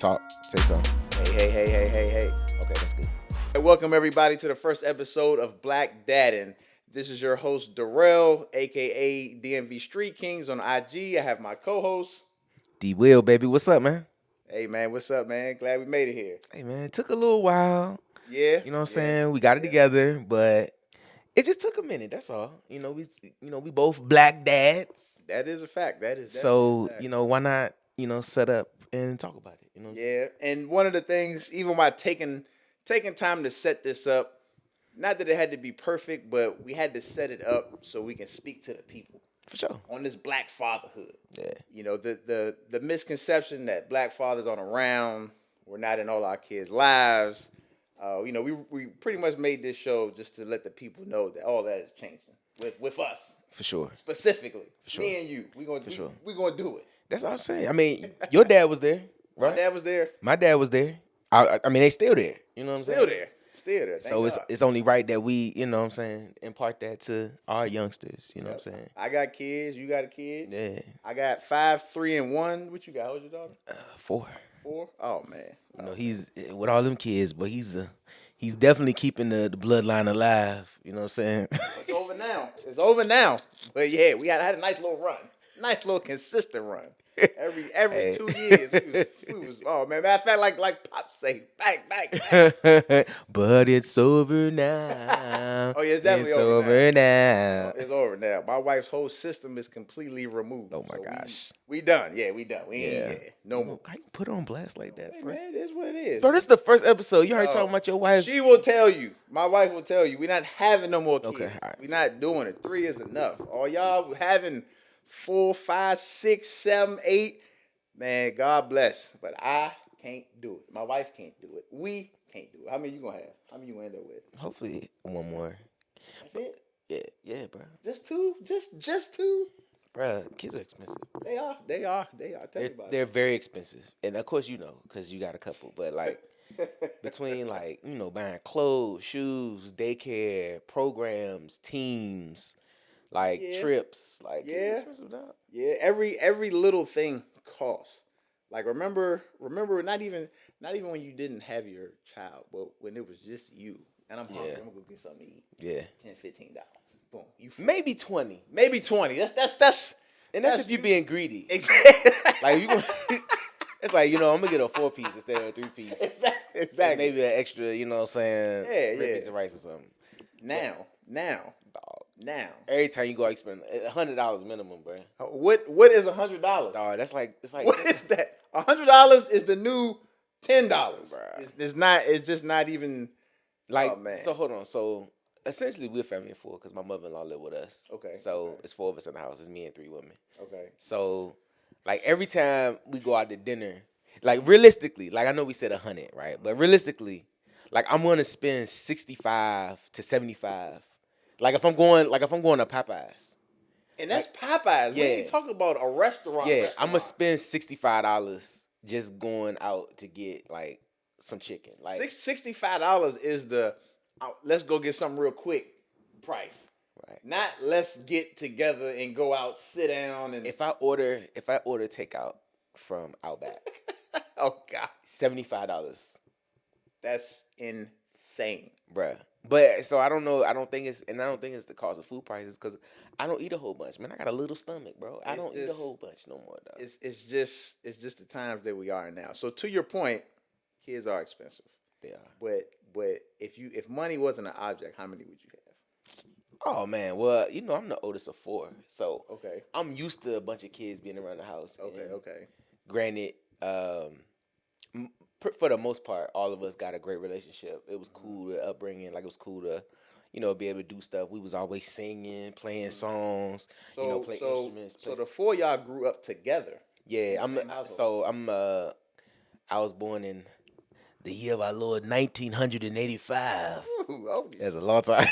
Talk. Say something. Hey. Okay, that's good. Hey, welcome everybody to the first episode of Black Daddin. This is your host Darrell, aka DMV Street Kings on IG. I have my co-host. D Will, baby. What's up, man? Hey man, what's up, man? Glad we made it here. Hey, man. It took a little while. Yeah. You know what I'm saying? We got it together, but it just took a minute. That's all. We both black dads. That is a fact. That is So, a fact. why not, set up and talk about it? Yeah. And one of the things, even while taking time to set this up, not that it had to be perfect, but we had to set it up so we can speak to the people. For sure. On this black fatherhood. Yeah. The misconception that black fathers aren't around, we're not in all our kids' lives. We pretty much made this show just to let the people know that all that is changing with us. For sure. Specifically. For sure. Me and you. We're gonna do it. That's what I'm saying. I mean, your dad was there, right? My dad was there. My dad was there. I mean, they still there. You know what I'm saying? Still there. So it's only right that we, impart that to our youngsters. You know what I'm saying? I got kids. You got a kid. Yeah. I got 5, 3, and 1. What you got? How's your daughter? 4. 4. Oh man. He's with all them kids, but he's definitely keeping the bloodline alive. You know what I'm saying? It's over now. But yeah, I had a nice little run. Nice little consistent run. Every Hey. 2 years, we was oh man, matter of fact, like Pop say, bang. But it's over now. Oh yeah, it's definitely it's over now. It's over now. My wife's whole system is completely removed. Oh my So gosh. we done. Yeah, we done. We ain't Yeah. no more. How you put it on blast like that? Hey, First? man, it is what it is. Bro, this is the first episode. You already Oh. talking about your wife. She will tell you. My wife will tell you. We're not having no more kids. Okay, all right. We're not doing it. 3 is enough. All y'all having 4, 5, 6, 7, 8. Man, God bless. But I can't do it. My wife can't do it. We can't do it. How many you gonna have? How many you gonna end up with? Hopefully one more. That's it? Yeah, bro. Just 2? Just 2? Bro, kids are expensive. They are. Tell me about They're very expensive, and of course you know because you got a couple. But like between buying clothes, shoes, daycare, programs, teams, Yeah. trips, kids Yeah. are expensive, dog. Yeah, every little thing costs. Like remember, not even when you didn't have your child, but when it was just you. And I'm hungry. Yeah. I'm gonna go get something to eat. Yeah, $10, $15. Boom. You free. maybe 20, Maybe 20. That's and that's if you're being greedy. exactly. Like you, it's like I'm gonna get a 4-piece instead of a 3-piece. exactly. And maybe an extra, what I'm saying? Yeah, red yeah. piece of rice or something. Now. Dog. Every time you go, you spend $100 minimum, bro. What is $100? Dog, that's like What is that? $100 is the new $10. Bruh. It's just not even. Oh, man. So hold on. So essentially, we're a family of 4 because my mother-in-law live with us. Okay. So it's 4 of us in the house. It's me and 3 women. Okay. So every time we go out to dinner, realistically, I know we said 100, right? But realistically, I'm gonna spend 65 to 75. If I'm going to Popeyes. And that's Popeyes. We Yeah. ain't talking about a restaurant. Yeah, I'm gonna spend $65 just going out to get some chicken. $65 is the let's go get something real quick price. Right. Not let's get together and go out, sit down, and If I order takeout from Outback, oh god, $75, that's insane. bruh. But so I don't know. I don't think it's the cause of food prices because I don't eat a whole bunch, man. I got a little stomach, bro. I don't eat a whole bunch no more, dog. It's just the times that we are in now. So to your point, kids are expensive. They are. But if money wasn't an object, how many would you have? Oh man, well I'm the oldest of 4, so Okay. I'm used to a bunch of kids being around the house. Okay. Granted, for the most part, all of us got a great relationship. It was cool to upbringing. It was cool to, be able to do stuff. We was always singing, playing songs, play instruments. So the 4 of y'all grew up together. Yeah, in the same household. I was born in the year of our Lord 1985. Ooh, oh, yeah. That's a long time.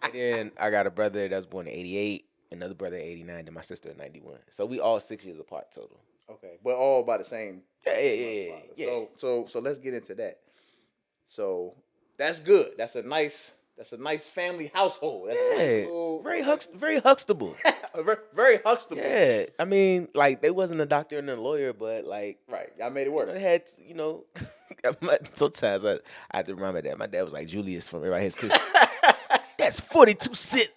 And then I got a brother that was born in 88, another brother in 89, and my sister in 91. So we all 6 years apart total. Okay, but all by the same. Yeah. So let's get into that. So that's good. That's a nice That's a nice family household. That's a nice Yeah, little, very Huxtable. very Huxtable. Yeah, I mean, like they wasn't a doctor and a lawyer, but like Right. Y'all made it you know, work. they had, sometimes I have to remind my dad. My dad was like Julius from Everybody Hates Chris. That's 42 cent.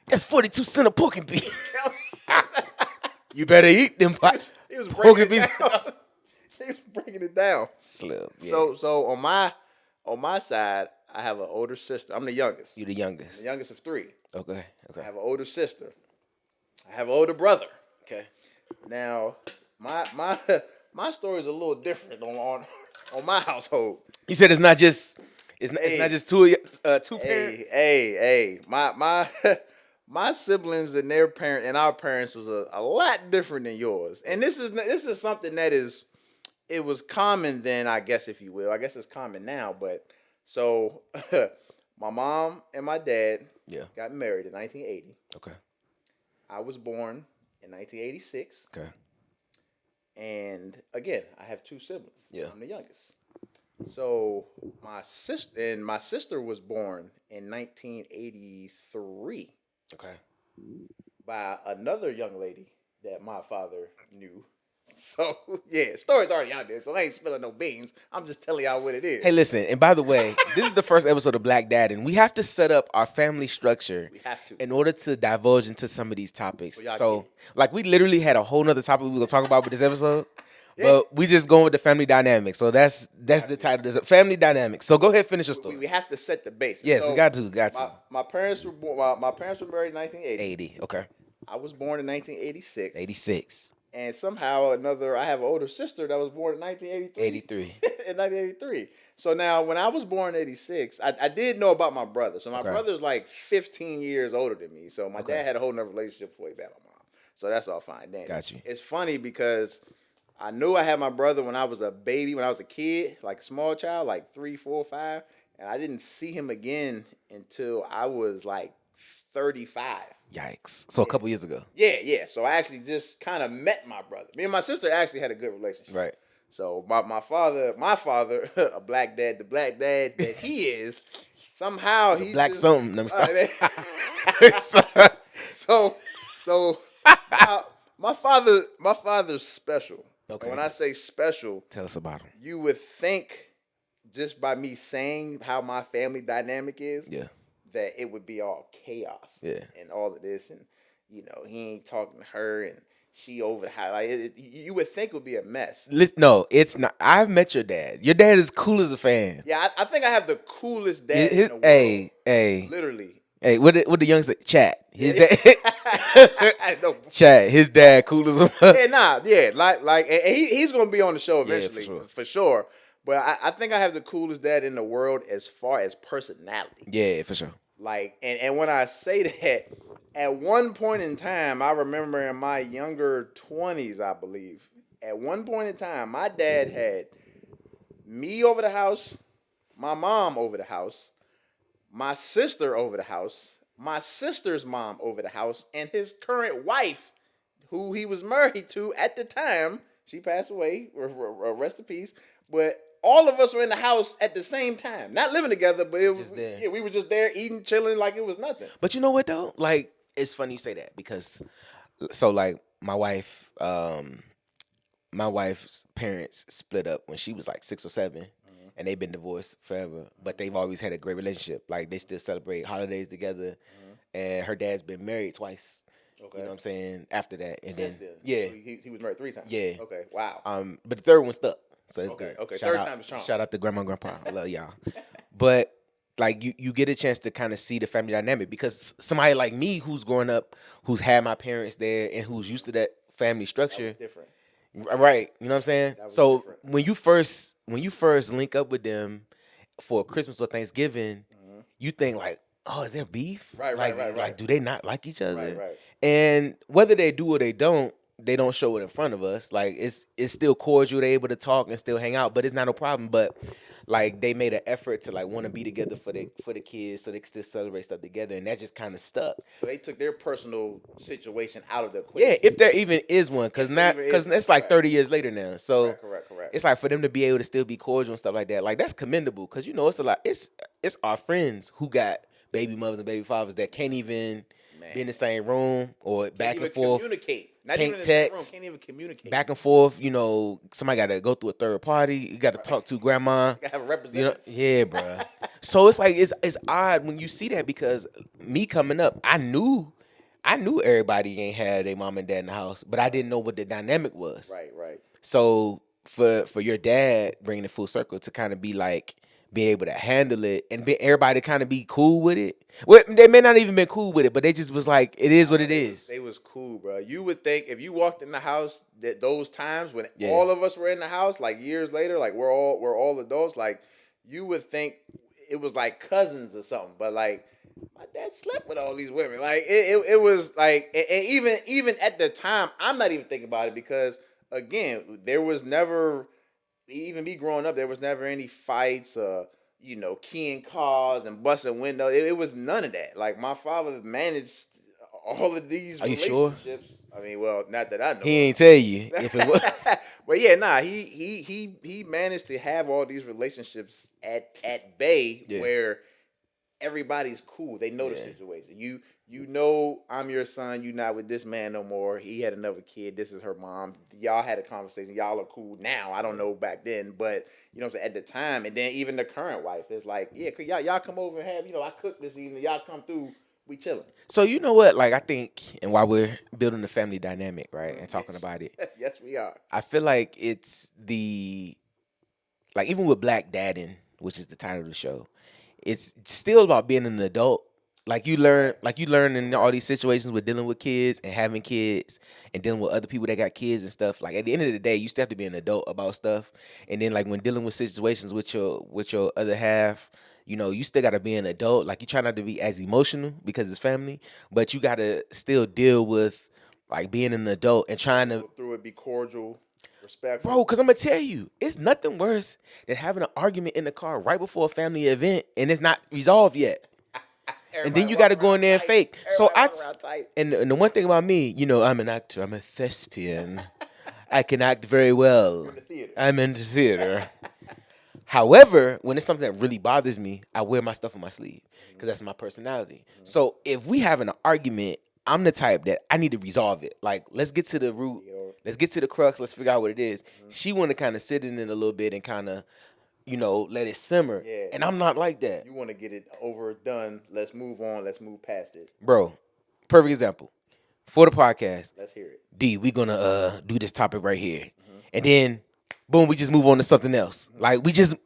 That's 42 cent a pork and beef. You better eat them He was pork breaking and it beef. down. He was breaking it down. Slim. Yeah. So on my side, I have an older sister. I'm the youngest. You the youngest. The youngest of three. Okay. I have an older sister. I have an older brother. Okay. Now, my story is a little different on my household. You said it's not just two parents. Hey. My siblings and their parent and our parents was a lot different than yours. And this is something that it was common then, I guess, if you will. I guess it's common now, but so my mom and my dad got married in 1980. Okay. I was born in 1986. Okay. And again, I have two siblings. Yeah. I'm the youngest. So my sister was born in 1983 Okay. by another young lady that my father knew. So yeah, story's already out there. So I ain't spilling no beans. I'm just telling y'all what it is. Hey, listen, and by the way, this is the first episode of Black Daddin. We have to set up our family structure. We have to. In order to divulge into some of these topics. Well, So, like, we literally had a whole nother topic we were gonna talk about with this episode. But we just going with the family dynamic. So that's the title. There's a family dynamic. So go ahead, finish your story. We have to set the basis. Yes, so we got to. My parents were born. My parents were married in 1980. 80. Okay. I was born in 1986. 86. And somehow or another, I have an older sister that was born in 1983. 83. In 1983. So now, when I was born in 86, I did know about my brother. So my brother's like 15 years older than me. So my dad had a whole nother relationship before he met my mom. So that's all fine. Then Got you. It's funny because I knew I had my brother when I was a baby, when I was a kid, like a small child, like 3, 4, 5. And I didn't see him again until I was like 35. Yikes. So a couple years ago. Yeah. So I actually just kind of met my brother. Me and my sister actually had a good relationship. Right. So my father, a black dad, the black dad that he is, somehow he's black just, something. Let me stop. So my father's special. Okay. And when I say special, Tell us about him. you would think just by me saying how my family dynamic is, that it would be all chaos. And all of this, and he ain't talking to her, and she over the house. Like you would think it would be a mess. Listen, no, it's not. I've met your dad. Your dad is cool as a fan. Yeah, I think I have the coolest dad in the world. Hey. Literally. Hey, what the young say? Chat. His dad. No. Chat. His dad cool as a. Like, and he's gonna be on the show eventually, for sure. But I think I have the coolest dad in the world as far as personality. Yeah, for sure. Like, and when I say that, at one point in time, I remember in my younger 20s, I believe, at one point in time, my dad had me over the house, my mom over the house, my sister over the house, my sister's mom over the house, and his current wife, who he was married to at the time. She passed away, rest in peace. But all of us were in the house at the same time, not living together, but it was Just there. Yeah, we were just there eating, chilling like it was nothing. But you know what though? Like, it's funny you say that because, so like my wife's parents split up when she was like 6 or 7, and they've been divorced forever. But they've always had a great relationship. Like they still celebrate holidays together, and her dad's been married twice. Okay. You know what I'm saying? After that, and then So yeah, he was married 3 times. Yeah. Okay. Wow. But the third one stuck, so it's good. Okay. Shout Third out- time's a charm. Shout out to grandma and grandpa. I love y'all. But like you get a chance to kind of see the family dynamic because somebody like me who's growing up, who's had my parents there and who's used to that family structure, That was different. right? You know what I'm saying? That was So different. when you first link up with them for Christmas or Thanksgiving, you think like, oh, is there beef? Right. Like, do they not like each other? Right. And whether they do or they don't, they don't show it in front of us. Like it's still cordial. They able to talk and still hang out, but it's not a problem. But like they made an effort to like want to be together for the kids, so they can still celebrate stuff together, and that just kind of stuck. So they took their personal situation out of the Yeah, equation. if there even is one, If there even is one, it's like correct. 30 years later now. So Correct. it's like for them to be able to still be cordial and stuff like that. Like that's commendable because it's a lot. It's our friends who got baby mothers and baby fathers that can't even be in the same room or Can't back even and forth. communicate. Not Can't even in the same room. text. Can't even communicate. Back and forth, somebody got to go through a third party. You got to talk to grandma. You gotta have a representative. Yeah, bro. So it's like it's odd when you see that because me coming up, I knew everybody ain't had their mom and dad in the house, but I didn't know what the dynamic was. Right. So for your dad bringing it full circle to kind of be like being able to handle it and everybody kind of be cool with it. Well, they may not even been cool with it, but they just was like, it is what it is. They was cool, bro. You would think if you walked in the house that those times when Yeah. all of us were in the house, like years later, like we're all adults, like you would think it was like cousins or something. But like my dad slept with all these women. Like it was like, and even at the time, I'm not even thinking about it because again, there was never, even me growing up, there was never any fights, keying cars and busting windows. It was none of that. Like my father managed all of these Are you sure? relationships. I mean, well, not that I know. He ain't tell you if it was. But yeah, nah, he managed to have all these relationships at bay Yeah. where everybody's cool. They know the Yeah. situation. You know I'm your son. You not with this man no more. He had another kid. This is her mom. Y'all had a conversation. Y'all are cool now. I don't know back then, but you know what I'm saying, at the time, and then even the current wife is like, yeah, could y'all come over and have, I cooked this evening. Y'all come through. We chilling. So you know what? Like I think, and while we're building the family dynamic, right, and talking about it, Yes, we are. I feel like it's like even with Black Daddin, which is the title of the show, it's still about being an adult. Like you learn in all these situations with dealing with kids and having kids and dealing with other people that got kids and stuff. Like at the end of the day, you still have to be an adult about stuff. And then like when dealing with situations with your other half, you still gotta be an adult. Like you try not to be as emotional because it's family, but you gotta still deal with like being an adult and trying to Go through it, be cordial, respectful. Bro, because I'm going to tell you, it's nothing worse than having an argument in the car right before a family event and it's not resolved yet. And then you got to go in there and fake. So and the one thing about me, I'm an actor. I'm a thespian. I can act very well. I'm in the theater. However, when it's something that really bothers me, I wear my stuff on my sleeve because that's my personality. So if we having an argument, I'm the type that I need to resolve it. Like, let's get to the root. Let's get to the crux. Let's figure out what it is. She want to kind of sit in it a little bit and kind of, let it simmer. Yeah. And I'm not like that. You want to get it overdone. Let's move on. Let's move past it. Bro, perfect example. For the podcast, Let's hear it. D, we going to do this topic right here. And then, boom, we just move on to something else. Like, we just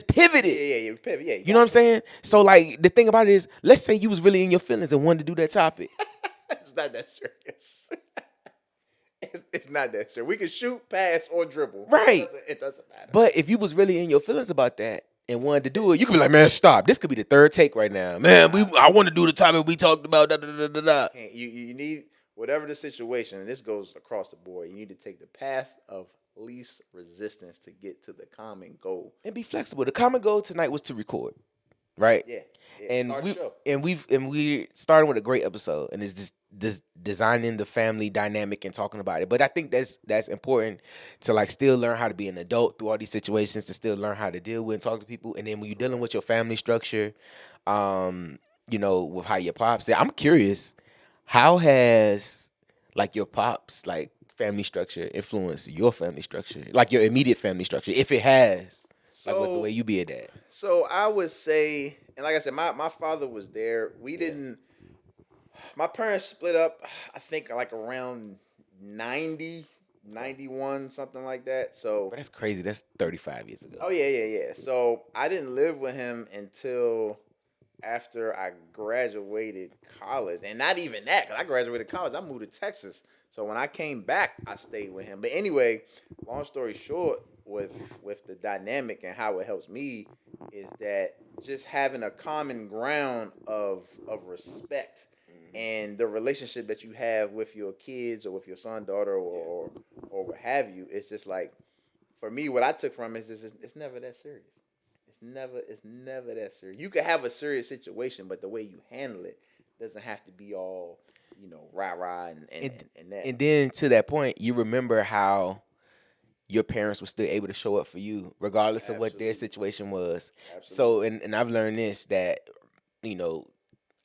pivoted. Yeah, pivot. Yeah. You know what I'm saying? So, like, the thing about it is, let's say you was really in your feelings and wanted to do that topic. It's not that serious. It's not that serious. We can shoot, pass, or dribble. Right. It doesn't matter. But if you was really in your feelings about that and wanted to do it, you could be like, man, stop. This could be the third take right now. Man, I want to do the topic we talked about. You need, whatever the situation, and this goes across the board, you need to take the path of least resistance to get to the common goal. And be flexible. The common goal tonight was to record. Right? Yeah. And we're starting with a great episode, and it's just designing the family dynamic and talking about it. But I think that's important to like still learn how to be an adult through all these situations, to still learn how to deal with and talk to people. And then when you're dealing with your family structure, with how your pops say, I'm curious, how has like your pops like family structure influenced your family structure, like your immediate family structure, if it has? Like with the way you be a dad. So I would say, and like I said, my father was there. We didn't. My parents split up, I think, like around 90, 91, something like that. So. But that's crazy. That's 35 years ago. Oh yeah. So I didn't live with him until after I graduated college, and not even that, because I graduated college, I moved to Texas. So when I came back, I stayed with him. But anyway, long story short, with the dynamic and how it helps me is that just having a common ground of respect and the relationship that you have with your kids or with your son, daughter, or what have you. It's just like for me, what I took from it is just, it's never that serious. It's never that serious. You could have a serious situation, but the way you handle it doesn't have to be all, rah rah and that. And then to that point, you remember how your parents were still able to show up for you regardless of what their Absolutely. situation was. So, Absolutely. and I've learned this that,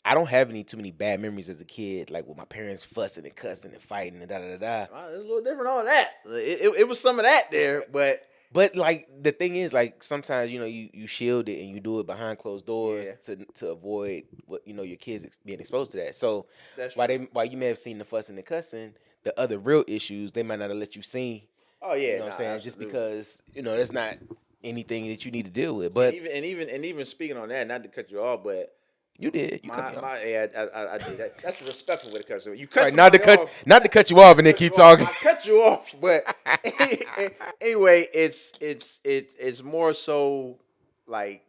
I don't have too many bad memories as a kid, like with my parents fussing and cussing and fighting and da da da da. It's a little different on that. It was some of that there, but But like the thing is, like sometimes you shield it and you do it behind closed doors yeah, to avoid what your kids being exposed to that. So that's while true. while you may have seen the fussing and cussing, the other real issues they might not have let you see. Oh You yeah, know what nah, I'm saying? Just absolutely. because that's not anything that you need to deal with. And But even speaking on that, not to cut you off, but you did. You cut my me off. my yeah, I did that. That's a respectful way to cut you. You cut Right, not to somebody cut, off. not to cut you off and then Cut you keep off. talking. I cut you off, but anyway, it's more so like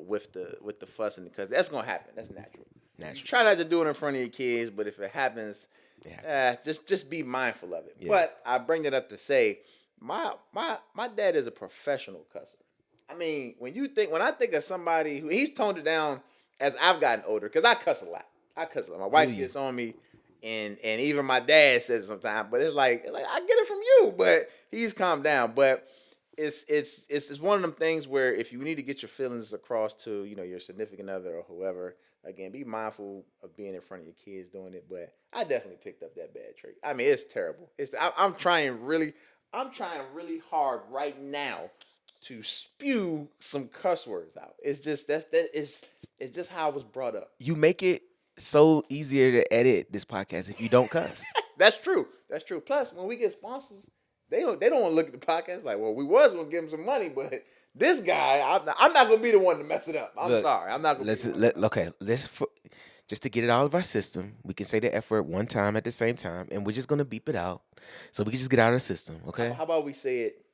with the fussing because that's gonna happen. That's natural. You Naturally, try not to do it in front of your kids, but if it happens, yeah, just be mindful of it. Yeah. But I bring that up to say, my dad is a professional cusser. I mean, when I think of somebody who he's toned it down as I've gotten older, because I cuss a lot. I cuss a lot. My wife you? gets on me, and even my dad says it sometimes. But it's like I get it from you, but he's calmed down. But it's one of them things where if you need to get your feelings across to your significant other or whoever, again, be mindful of being in front of your kids doing it. But I definitely picked up that bad trait. I mean, it's terrible. I'm trying really hard right now to spew some cuss words out. It's just it's just how I was brought up. You make it so easier to edit this podcast if you don't cuss. That's true. That's true. Plus, when we get sponsors, they don't want to look at the podcast like, well, we was gonna give them some money, but this guy, I'm not gonna be the one to mess it up. I'm Look, sorry. I'm not gonna. Okay. Just to get it out of our system, we can say the F word one time at the same time, and we're just gonna beep it out, so we can just get out of the system. Okay. How about we say it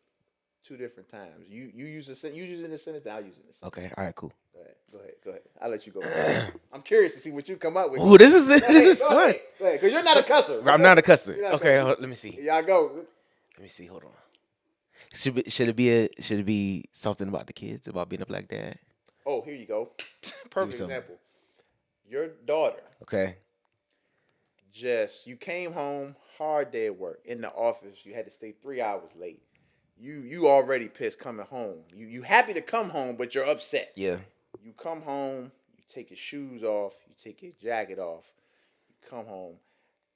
two different times? You use you use it in the sentence, and I'll use it in the sentence. Okay. All right. Cool. Go ahead. I'll let you go. I'm curious to see what you come up with. Oh, this is Go fun. ahead. Go ahead, because you're not a cusser. I'm not a cusser. You're not a Okay. cusser. Let me see. Y'all go. Let me see. Hold on. Should it be something about the kids, about being a black dad? Oh, here you go. Perfect some. example. Your daughter Okay. you came home, hard day at work, in the office, you had to stay 3 hours late. You already pissed coming home. You happy to come home, but you're upset. Yeah. You come home, you take your shoes off, you take your jacket off, you come home.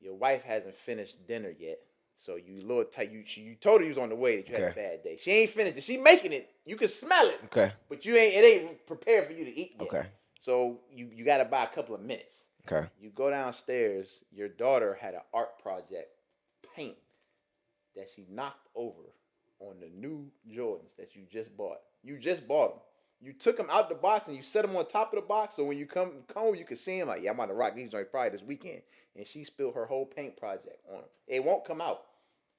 Your wife hasn't finished dinner yet. So you a little tight. You told her you was on the way that you had a bad day. She ain't finished it. She making it. You can smell it. Okay. But it ain't prepared for you to eat yet. Okay. So you gotta buy a couple of minutes. Okay. You go downstairs, your daughter had an art project, paint, that she knocked over on the new Jordans that you just bought. You just bought them. You took them out the box and you set them on top of the box so when you come home, you can see them like, yeah, I'm about to rock these joints probably this weekend. And she spilled her whole paint project on them. It won't come out.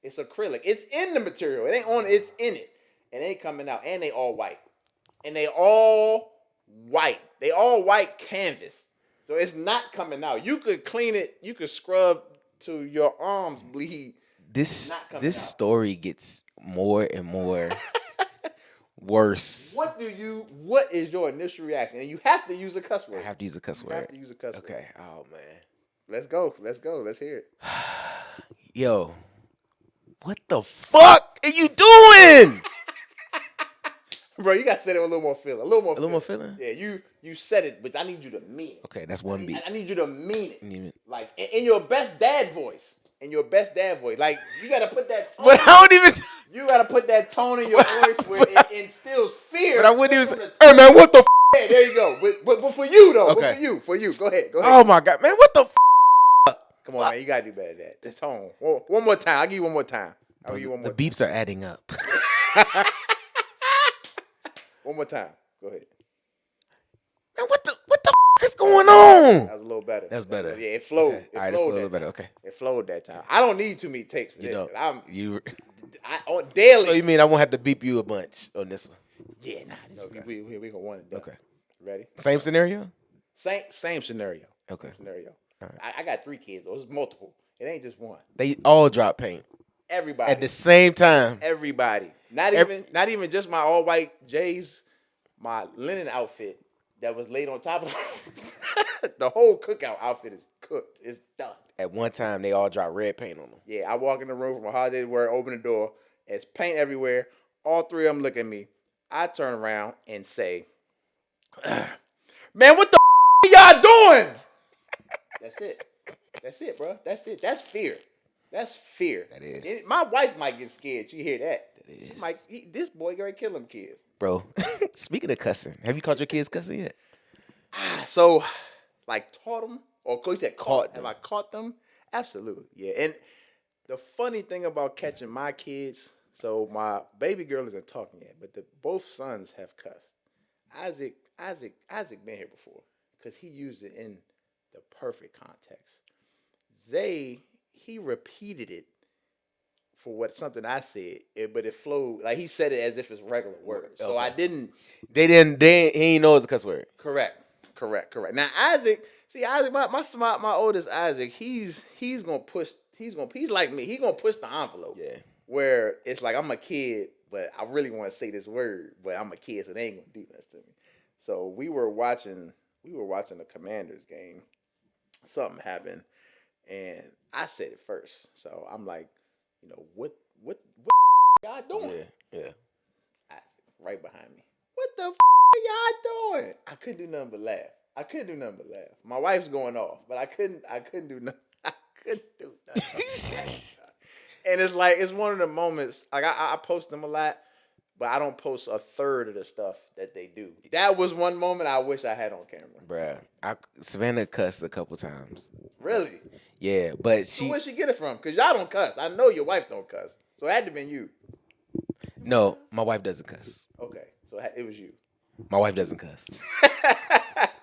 It's acrylic. It's in the material. It ain't on it. It's in it. And it ain't coming out. And they all white. And they all white. They all white canvas. So it's not coming out. You could clean it. You could scrub to your arms bleed. This Not this coming out. story gets more and more worse. What is your initial reaction? And you have to use a cuss word. I have to use a cuss You word. have to use a cuss word. Okay. Oh man. Let's go. Let's hear it. Yo, what the fuck are you doing? Bro, you gotta say it with a little more feeling. A little more feeling? Yeah, you said it, but I need you to mean it. Okay, that's one beat. I need you to mean it. Mean it. Like in your best dad voice. Like you gotta put that tone. But I don't even. You gotta put that tone in your voice where it instills fear. But I wouldn't even from say, the hey man, what the? Yeah, there you go. But for you though. Okay. But for you. Go ahead. Oh my god, man, what the? Come on, man. You gotta do better than that. That's tone. One more time. I'll give you one more time. The beeps are adding up. One more time. Go ahead. Man, what the is going on? That was a little better. That's better. Yeah, it flowed. Okay. It All right, flowed a little that better. time. Okay. It flowed that time. I don't need too many takes for You this. know, I'm you. daily. So you mean I won't have to beep you a bunch on this one? Yeah, nah. Okay. We gonna want it done. Okay. Ready? Same scenario? Same scenario. Okay. Same scenario. All right. I got 3 kids though. It's multiple. It ain't just one. They all drop paint Everybody. at the same time. Everybody. Not even just my all white J's, my linen outfit that was laid on top of the whole cookout outfit is cooked. It's done. At one time, they all drop red paint on them. Yeah, I walk in the room from a holiday where open the door. There's paint everywhere. All 3 of them look at me. I turn around and say, man, what the y'all doing? That's it. That's it, bro. That's it. That's fear. That's fear. That is. My wife might get scared. She hear that. That is. Like, this boy gonna kill them kids. Bro, speaking of cussing, have you caught your kids cussing yet? So, like, taught them? Or you said Caught Have them. I caught them? Absolutely. Yeah. And the funny thing about catching my kids, so my baby girl isn't talking yet, but both sons have cussed. Isaac been here before because he used it in the perfect context. Zay, he repeated it for something I said, but it flowed like he said it as if it's regular words. So Okay. I didn't. He didn't know it's a cuss word. Correct. Now Isaac, my oldest Isaac, he's gonna push. He's like me. He's gonna push the envelope. Yeah. Where it's like I'm a kid, but I really want to say this word, but I'm a kid, so they ain't gonna do this to me. So we were watching the Commanders game. Something happened, and I said it first. So I'm like, what y'all doing? Yeah. Isaac, right behind me. What the y'all doing? I couldn't do nothing but laugh. My wife's going off, but I couldn't do nothing. I couldn't do nothing. And it's like, it's one of the moments, like I post them a lot, but I don't post a third of the stuff that they do. That was one moment I wish I had on camera. Bruh, Savannah cussed a couple times. Really? Yeah, but So where'd she get it from? Because y'all don't cuss. I know your wife don't cuss. So it had to have been you. No, my wife doesn't cuss. Okay, so it was you. My wife doesn't cuss.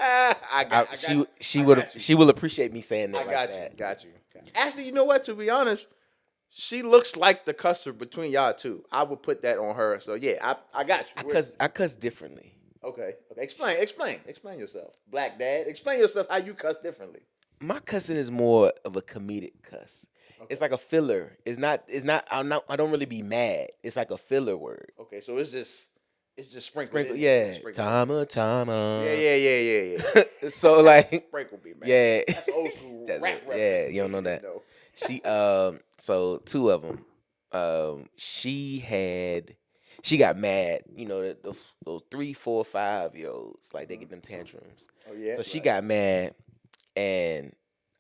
I She will appreciate me saying that. Got you. Actually, you know what? To be honest, she looks like the cusser between y'all two. I would put that on her. So yeah, I got you. I cuss differently. Okay. Explain yourself. Black dad. Explain yourself how you cuss differently. My cussing is more of a comedic cuss. Okay. It's like a filler. It's not. I don't really be mad. It's like a filler word. Okay, so it's just sprinkled. Yeah. Sprinkled. Tama. Yeah. So like sprinkle be man. Yeah. That's old school rap. Yeah, you don't know that. She so 2 of them. She got mad. Those 3, 4, 5-year-olds, like they get them tantrums. Oh yeah. So she got mad, and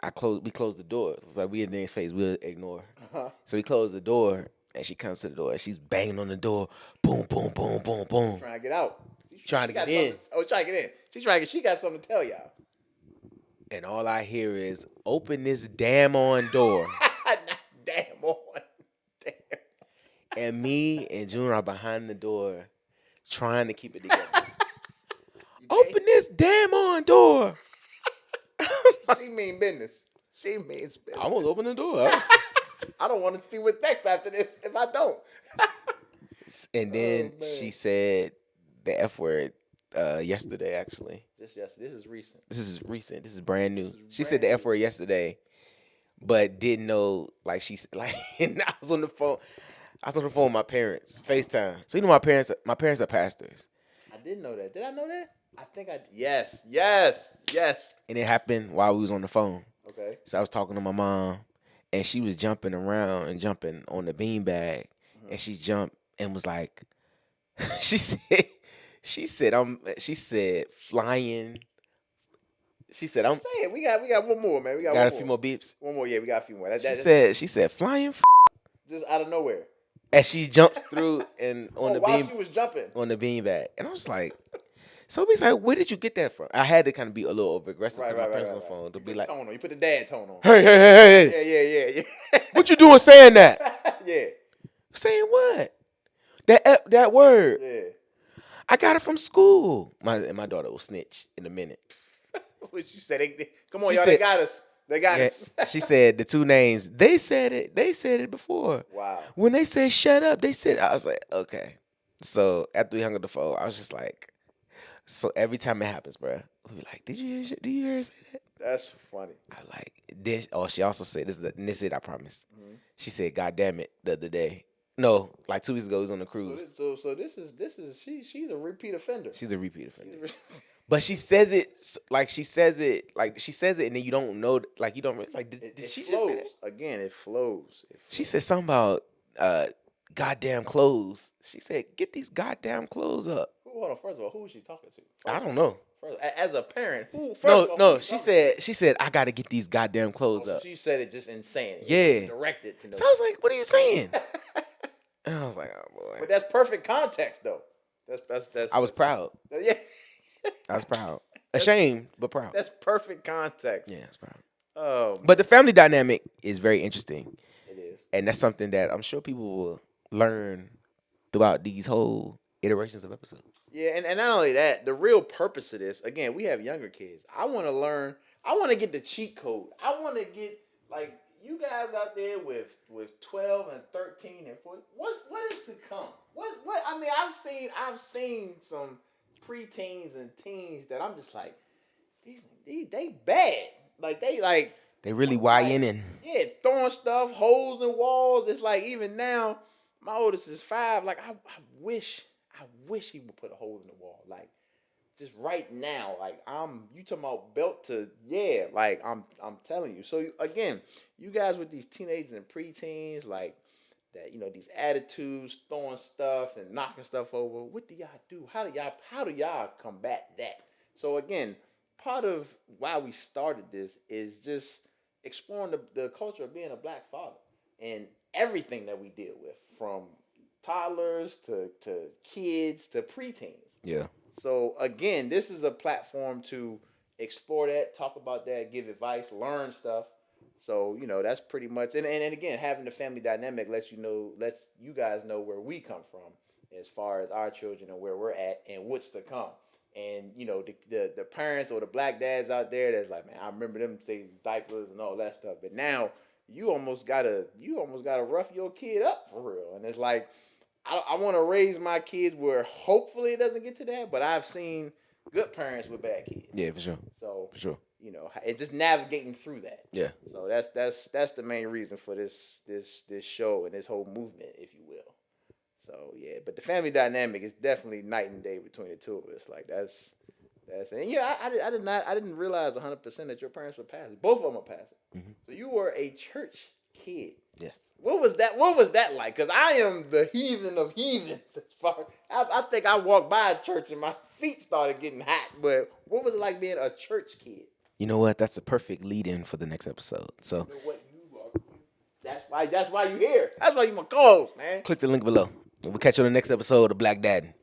we closed the door. It was like we in their face, we'll ignore. Uh-huh. So we closed the door, and she comes to the door, and she's banging on the door, boom, boom, boom, boom, boom. Trying to get out. Trying to get in. Trying to get in. She got something to tell y'all. And all I hear is, open this damn on door. Damn on. Damn. And me and June are behind the door trying to keep it together. Open this damn on door. She mean business. She means business. I almost opened the door. I don't want to see what's next after this if I don't. And then she said the F word yesterday, actually. Just yesterday. This is recent. This is brand new. She said the F word yesterday, but didn't know, like, and I was on the phone. With my parents, FaceTime. So my parents are pastors. I didn't know that. Did I know that? I think I yes. And it happened while we was on the phone. Okay. So I was talking to my mom, and she was jumping around and jumping on the beanbag, and she jumped and was like, she said flying. She said I'm. Say it. We got one more, man. We got a few more beeps. One more. Yeah, we got a few more. She said flying. Just out of nowhere. And she jumps through and while she was jumping on the beanbag, and I was like, so he's like, where did you get that from? I had to kind of be a little over aggressive with my parents on the phone to be like, you put the dad tone on. Hey. Yeah. What you doing saying that? Yeah. Saying what? That word. Yeah. I got it from school. My daughter will snitch in a minute. What she said? Come on, y'all. They got us. They got us. She said the 2 names. They said it before. Wow. When they said shut up, they said, I was like, okay. So after we hung up the phone, I was just like, so every time it happens, bro, we be like, did you hear her say that? That's funny. I like then. Oh, she also said this is it. I promise. She said, "God damn it," the other day. No, like 2 weeks ago, we was on the So cruise. this is she's a repeat offender. She's a repeat offender. She's But she says it like she says it, and then you don't know, like you don't really, like. Did it she flows. just say that? Again, it flows. She said something about goddamn clothes. She said, "Get these goddamn clothes up." Hold on. First of all, who is she talking to? I don't know. As a parent, who? First No, of all, no. who She said, "I gotta get these goddamn clothes so up." she said it just insane. Yeah. Directed to. So I was like, "What are you saying?" And I was like, "Oh boy." But that's perfect context, though. That's. I was proud. Yeah. I was proud. Ashamed, but proud. That's perfect context. Yeah, I was proud. Oh, But the family dynamic is very interesting. it is. And that's something that I'm sure people will learn throughout these whole iterations of episodes. Yeah, and not only that, the real purpose of this, again, we have younger kids. I want to learn. I want to get the cheat code. I want to get like you guys out there with 12 and 13 and 14. What is to come? What? I mean, I've seen some preteens and teens that I'm just like, they bad. Like They really YN in. yeah, throwing stuff, holes in walls. It's like even now, my oldest is 5. Like I wish he would put a hole in the wall. Like just right now, like you talking about belt to like I'm telling you. So again, you guys with these teenagers and preteens, like that, these attitudes, throwing stuff and knocking stuff over. What do y'all do? How do y'all combat that? So again, part of why we started this is just exploring the culture of being a black father and everything that we deal with, from toddlers to kids to preteens. Yeah. So again, this is a platform to explore that, talk about that, give advice, learn stuff. So that's pretty much, and again, having the family dynamic lets you guys know where we come from as far as our children and where we're at and what's to come. And the parents or the black dads out there that's like, man, I remember them days, diapers and all that stuff. But now you almost gotta rough your kid up for real. And it's like I want to raise my kids where hopefully it doesn't get to that. But I've seen good parents with bad kids. Yeah, for sure. So For sure. it's just navigating through that. Yeah. So that's the main reason for this show and this whole movement, if you will. So yeah, but the family dynamic is definitely night and day between the two of us. Like that's and I didn't realize 100% that your parents were pastors. Both of them are pastors. Mm-hmm. So you were a church kid. Yes. What was that like? Because I am the heathen of heathens. As far I think I walked by a church and my feet started getting hot. But what was it like being a church kid? You know what? That's a perfect lead-in for the next episode. So You know what you are. That's why you here. That's why you my co-host, man. click the link below. We'll catch you on the next episode of Black Daddin.